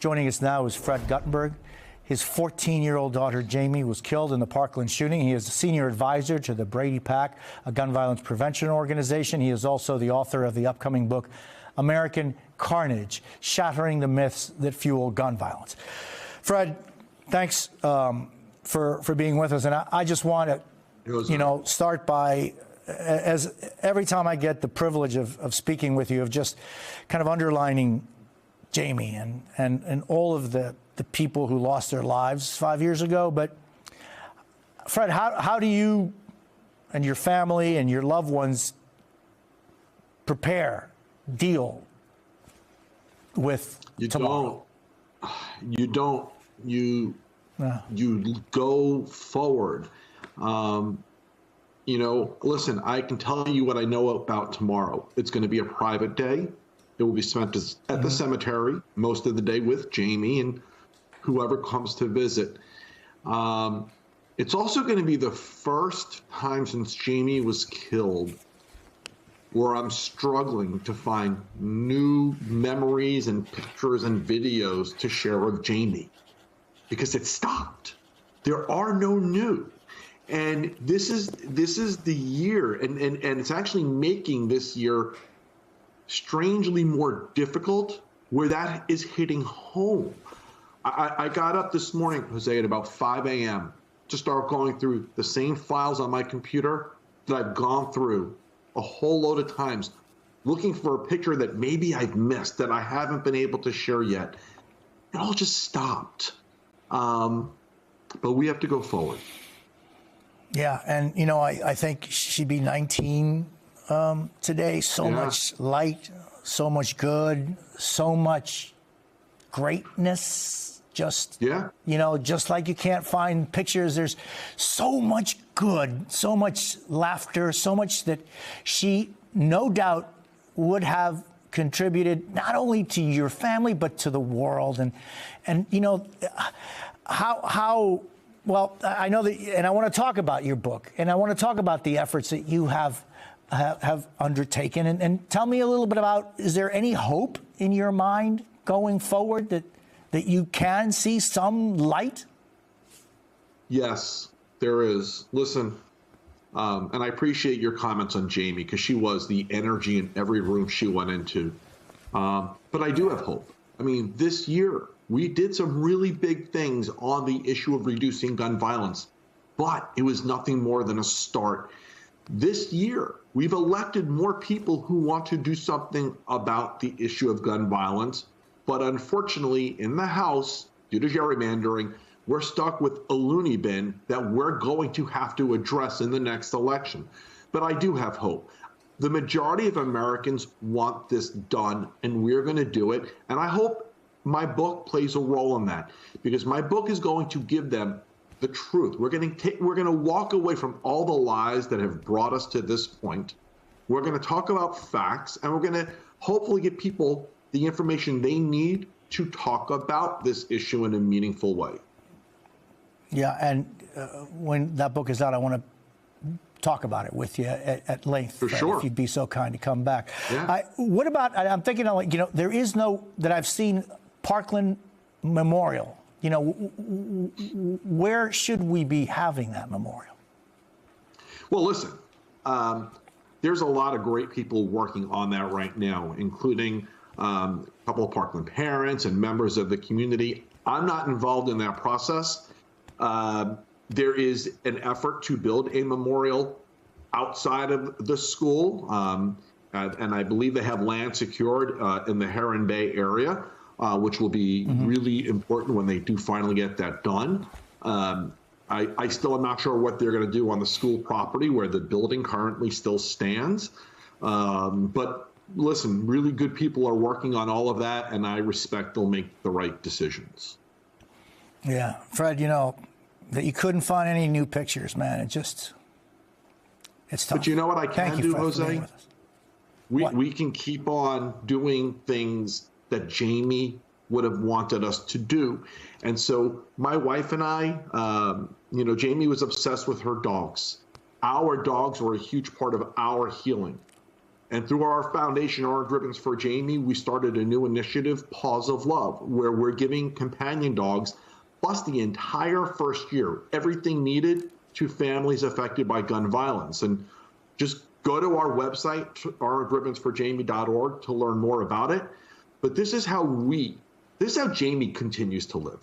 Joining us now is Fred Guttenberg. His 14-year-old daughter, Jamie, was killed in the Parkland shooting. He is a senior advisor to the Brady PAC, a gun violence prevention organization. He is also the author of the upcoming book, American Carnage, Shattering the Myths That Fuel Gun Violence. Fred, thanks for being with us. And I just want to, start by, as every time I get the privilege of speaking with you, of just kind of underlining Jamie and all of the people who lost their lives 5 years ago. But Fred, how do you and your family and your loved ones deal with tomorrow? You go forward. Listen, I can tell you what I know about tomorrow. It's going to be a private day. It will be spent at the cemetery most of the day with Jamie and whoever comes to visit. It's also going to be the first time since Jamie was killed where I'm struggling to find new memories and pictures and videos to share of Jamie, because it stopped. There are no new. And this is the year, and it's actually making this year strangely more difficult where that is hitting home. I got up this morning, Jose, at about 5 a.m. to start going through the same files on my computer that I've gone through a whole load of times, looking for a picture that maybe I've missed, that I haven't been able to share yet. It all just stopped. But we have to go forward. Yeah, and, I think she'd be 19 today. So much light, so much good, so much greatness. Just like you can't find pictures, there's so much good, so much laughter, so much that she no doubt would have contributed not only to your family, but to the world. And how well, I know that, and I want to talk about your book, and I want to talk about the efforts that you have undertaken. And tell me a little bit about, is there any hope in your mind going forward that you can see some light? Yes, there is. Listen, and I appreciate your comments on Jamie, because she was the energy in every room she went into. But I do have hope. I mean, this year, we did some really big things on the issue of reducing gun violence, but it was nothing more than a start. This year, we've elected more people who want to do something about the issue of gun violence. But unfortunately, in the House, due to gerrymandering, we're stuck with a loony bin that we're going to have to address in the next election. But I do have hope. The majority of Americans want this done, and we're going to do it. And I hope my book plays a role in that, because my book is going to give them the truth. We're going to walk away from all the lies that have brought us to this point. We're going to talk about facts, and we're going to hopefully give people the information they need to talk about this issue in a meaningful way. Yeah, and when that book is out, I want to talk about it with you at length. For sure. If you'd be so kind to come back. Yeah. What about, I'm thinking, there is no, that I've seen, Parkland Memorial. Where should we be having that memorial? Well, listen, there's a lot of great people working on that right now, including a couple of Parkland parents and members of the community. I'm not involved in that process. There is an effort to build a memorial outside of the school, and I believe they have land secured in the Heron Bay area, which will be really important when they do finally get that done. I still am not sure what they're going to do on the school property where the building currently still stands, but listen, really good people are working on all of that, and I respect they'll make the right decisions. Yeah, Fred, that you couldn't find any new pictures, man. It's tough. But you know what I can do, Jose? We can keep on doing things that Jamie would have wanted us to do. And so my wife and I, Jamie was obsessed with her dogs. Our dogs were a huge part of our healing. And through our foundation, Orange Ribbons for Jamie, we started a new initiative, Paws of Love, where we're giving companion dogs, plus the entire first year, everything needed to families affected by gun violence. And just go to our website, orangeribbonsforjamie.org, to learn more about it. But this is how Jamie continues to live.